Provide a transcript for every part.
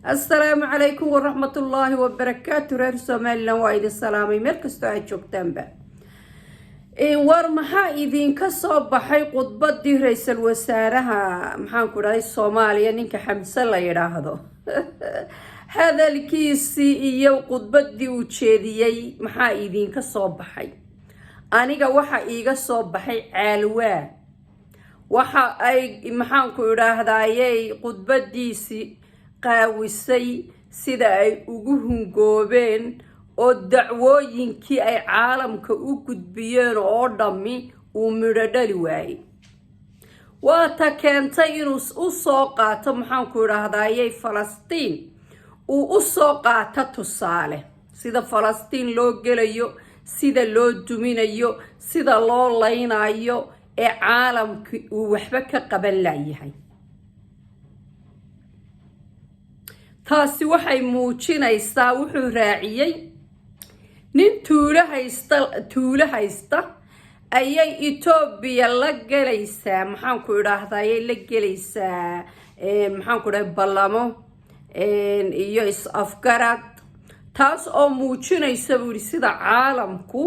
السلام عليكم ورحمة الله وبركاته. reer Somaliland waa idin salaamay meel kastoo aad joogtaanba. war maxaa idinka soo baxay khudbadii ra'iisul wasaaraha maxaan ku dhahay Soomaaliya ninka Xamse la yiraahdo hadalkiisii iyo khudbadii uu jeediyay maxaa idinka soo baxay? aniga waxa iiga soo baxay caalwaa waxa ay maxaan ku idhaahdayay khudbadiisii qaawisay sida ay ugu hungoobeen oo dacwooyinkii ay caalamka u gudbiyeen oo dhammi uu midho dhali waayay. waa ta keentay inuu u soo qaato maxaan ku idhaahdayay Falastiin uu u soo qaato tusaale sida Falastiin loo gelayo, sida loo duminayo, sida loo laynayo ee caalamka uu waxba ka qaban laayahay. taasi waxay muujinaysaa wuxuu raaciyay nin tuulo haysta ayay Ethiopia la galaysaa maxaan ku idhaahdayay la galaysaa maxaan ku dhahay ballamo iyo is-afgarad taas oo muujinaysa buu sida caalamku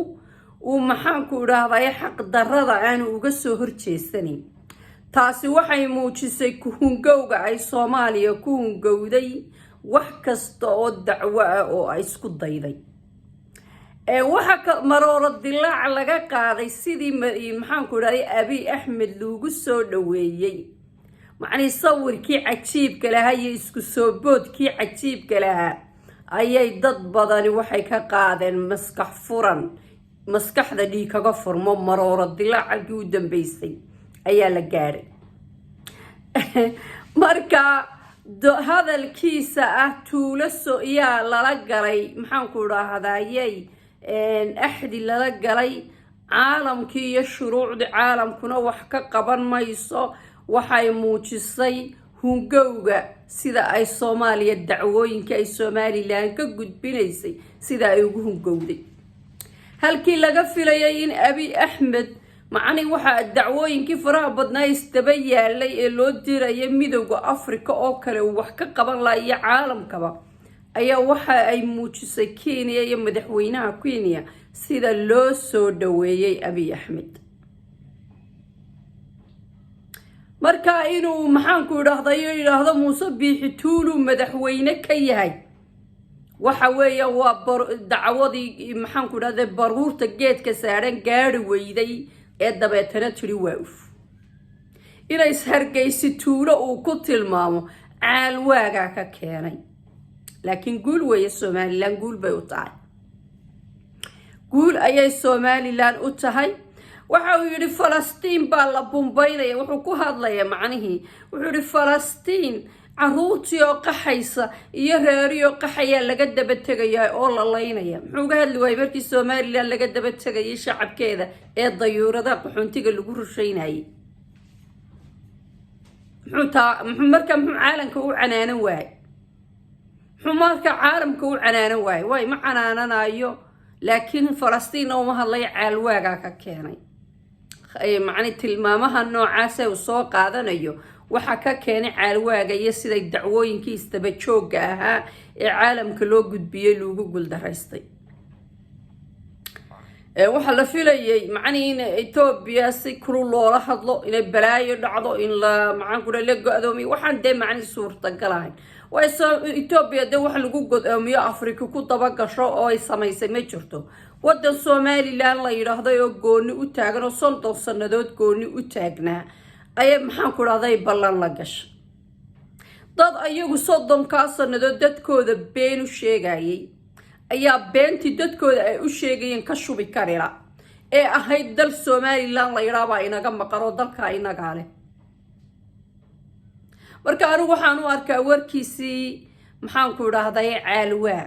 uu maxaan ku idhaahdayay xaq darrada aan uga soo horjeesanin. taasi waxay muujisay kuhungowga ay Soomaaliya ku hungowday wax kasta oo dacwo ah oo ay isku dayday. waxa marooro dilaac laga qaaday sidii maxaan ku dhahay Abiy Ahmed loogu soo dhaweeyay. macni sawirkii cajiibka lahaa iyo isku soo boodkii cajiibka lahaa ayay dad badani waxay ka qaadeen maskax furan, maskaxda dhiig kaga furmo. marooro dilaacii u dambeysay ayaa la gaaray. marka hadalkiisa ah tuulo soo yaa lala galay maxaan ku idhaahdayay axdi lala galay caalamkii iyo shuruucda caalamkuna wax ka qaban mayso. waxay muujisay hungowga sida ay Soomaaliya dacwooyinka ay Somaliland ka gudbinaysay sida ay ugu hungowday. halkii laga filayay in Abiy Ahmed macni waxa dacwooyinkii faraha badnaa istaba yaalay ee loo dirayay midowga Afrika oo kale wax ka qaban laaya caalamkaba ayaa waxa ay muujisay Kenya iyo madaxweynaha Kenya sida loo soo dhaweeyay Abiy Ahmed. marka inuu maxaan ku idhaahdo Muuse Biixi Tuulu madaxweyne ka yahay waxa weeye waa dacwadii maxaan ku idhahday baruurta geedka saaran gaari weyday ee dabeetana tiri waa uf inay hargeysi tuulo uu ku tilmaamo caalwaaga ka keenay. laakiin guul weeye Somaliland guul bay u tahay, guul ayay Somaliland u tahay. waxa uu yiri Falastiin baa la bumbaynaya, wuxuu ku hadlaya macnihii wuxuu yiri Falastiin caruurtii oo qaxaysa iyo reeriyo qaxaya laga daba tagayaa oo la laynaya. muxuu uga hadli waayay markii Somaliland laga daba tagayay shacabkeeda ee dayuurada qaxoontiga lagu rusheynayay? muxuu caalamka u canaanan waayay? caalamka u canaanan waayay? way ma canaananayo, laakiin Falastiin oo ma hadlay caalwaaga ka keenay. macni tilmaamaha noocaas ee uu soo qaadanayo waxa ka keenay caalwaaga iyo siday dacwooyinkii istaba joogga ahaa ee caalamka loo gudbiyay loogu guuldaraystay. waxa la filayay macni in Ethiopia si kulul loola hadlo, in balaayo dhacdo, in la macaan ku la go'doomiyo. waxaan de macni suurtagal ahayn. way Ethiopia de wax lagu go'doomiyo Afrika ku daba gasho oo ay samaysay ma jirto. wadan Somaliland la yiraahdo oo gooni u taagan oo 30 sanadood gooni u taagnaa ayay maxaan ku dhahday ballan la gashay. dad ayagu 30 sanadood dadkooda been u sheegayay ayaa beentii dadkooda ay u sheegayeen ka shubi karila ee ahayd dal Somaliland la yiraahdo inaga maqaro dalka inaga leh. marka anigu waxaan u arkaa warkiisii maxaan ku idhaahday caalwaa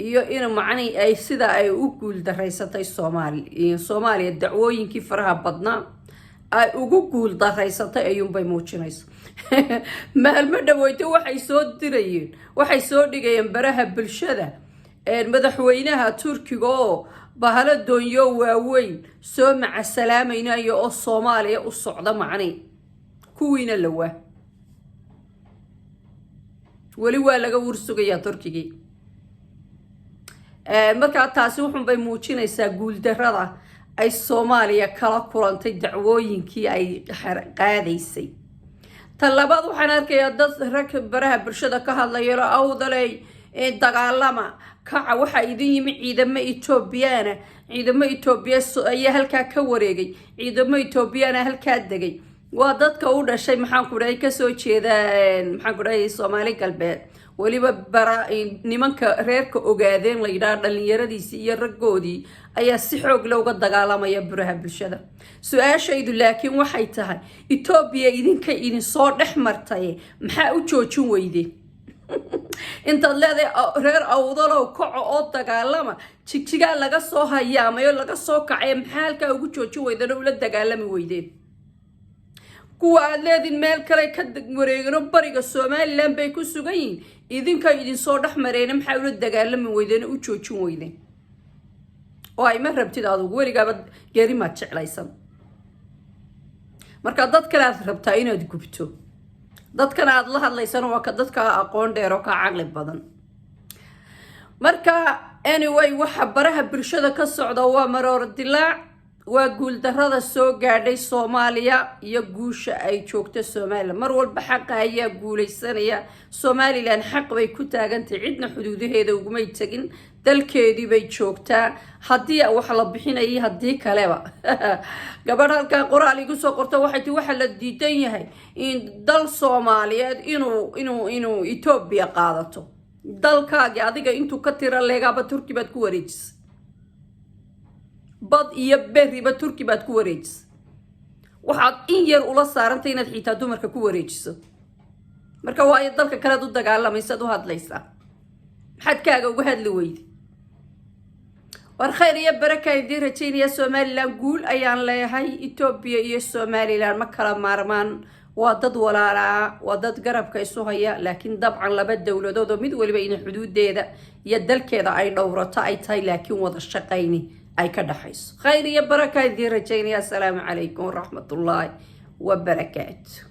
iyo in macni ay sida ay u guul daraysatay Soomaaliya dacwooyinkii faraha badnaa ay ugu guul daraysatay ayuun bay muujinaysaa. maalmo dhaweeyay waxay soo dirayeen, waxay soo dhigayeen baraha bulshada madaxweynaha Turkiga oo bahalo doonyo waaweyn soo maca salaamaynayo oo Soomaaliya u socda macni kuwiina la waa weli waa laga warsugayaa turkigii markaa taasi wuxun bay muujinaysaa guuldarrada ay Soomaaliya kala kulantay dacwooyinkii ay qaadaysay tan labaad waxaan arkayaa dad rag baraha bulshada ka hadlaya awdalay dagaalama kaca waxa idin yimi ciidamo Etoobiyana ciidamo Etoobiya ayaa halka ka wareegay ciidamo Etoobiyana halka degay waa dadka u dhashay maxaan ku dhahay ka soo jeedaan maxaan ku dhahay Soomaali galbeed waliba nimanka reerka ogaadeen la yiraahdo dhalinyaradiisii iyo raggoodii ayaa si xoog looga dagaalamaya baraha bulshada su'aashaydu laakiin waxay tahay Etoobiya idinka idin soo dhex martay maxaa u joojin weydeen intaad leedahay reer awdalow kaco oo dagaalama jigjigaa laga soo hayaamayo laga soo kacay maxaa halkaa ugu joojin weydeen oo la dagaalami weydeen kuwa aad leedin meel kale ka wareegano bariga Somaliland bay ku sugan yihiin idinka idin soo dhex mareen maxaa ula dagaalami weydeen u joojin weydeen oo ay ma rabtid adigu weligaaba geeri ma jeclaysan marka dad kale aad rabtaa inaad gubto dadkan aad la hadlaysan waa ka dadka aqoon dheer oo ka caqli badan marka anyway waxa baraha bulshada ka socda waa maroor dilaac waa guuldarrada soo gaadhay Soomaaliya iyo guusha ay joogto Soomaaliland mar walba xaq ayaa guulaysanaya Somaliland xaq bay ku taagantay cidna xuduudaheeda uguma tagin dalkeedii bay joogtaa haddii wax la bixinayay haddii kaleba gabadh halka qoraal igu soo qorto waxay tii waxa la diidan yahay in dal Soomaaliyeed inuu Ethiopia qaadato dalkaaga adiga intuu ka tira leegaba Turki baad ku wareejisay bad iyo beriba Turki baad ku wareejisay waxaad in yar ula saarantay inaad xitaa dumarka ku wareejiso marka waa ay dalka kale u dagaalamaysa u hadlaysa maxaad kaaga uga hadli weyday war khayr iyo baraka idin rajaynaya Somaliland guul ayaan leeyahay Ethiopia iyo Somaliland ma kala maarmaan waa dad walaala waa dad garabka isu haya laakiin dabcan laba dawladood oo mid waliba in xuduudeeda iyo dalkeeda ay dhowrato ay tahay laakiin wada shaqayni ay ka dhaxayso khayr iyo baraka idin rajaynaya assalaamu calaykum waraxmatullaahi wabarakaatuh